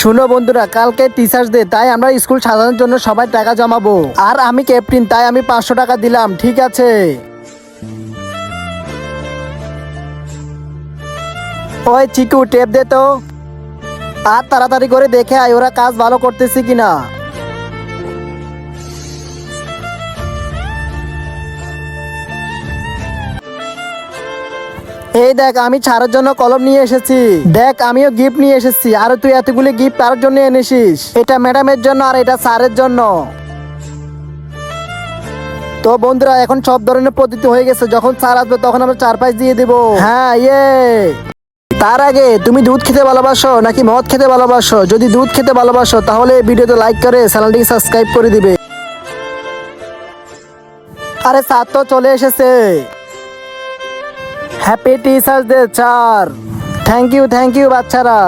শুনো বন্ধুরা, কালকে টিচার্স ডে, তাই আমরা স্কুল সাজানোর জন্য সবাই টাকা জমাবো। আর আমি ক্যাপ্টেন, তাই আমি 500 টাকা দিলাম, ঠিক আছে? ওই চিকু, টেপ দে তো। আর তাড়াতাড়ি করে দেখে আয় ওরা কাজ ভালো করতেছে কিনা। এই দেখ, আমি ছাড়ের জন্য কলম নিয়ে এসেছি। দেখ, আমিও গিফট নিয়ে এসেছি। আর তুই এতগুলি গিফট কার জন্য এনেছিস? এটা ম্যাডামের জন্য আর এটা স্যারের জন্য। তো বন্ধুরা, এখন সব ধরনের পদ্ধতি হয়ে গেছে। যখন স্যার আসবে তখন আমরা 4-5 দিয়ে দিব। হ্যাঁ, তার আগে তুমি দুধ খেতে ভালোবাসো নাকি মদ খেতে ভালোবাসো? যদি দুধ খেতে ভালোবাসো তাহলে এই ভিডিওতে লাইক করে চ্যানেলটিকে সাবস্ক্রাইব করে দিবে। আরে স্যার তো চলে এসেছে। Happy teachers day sir. Thank you বাচ্চারা।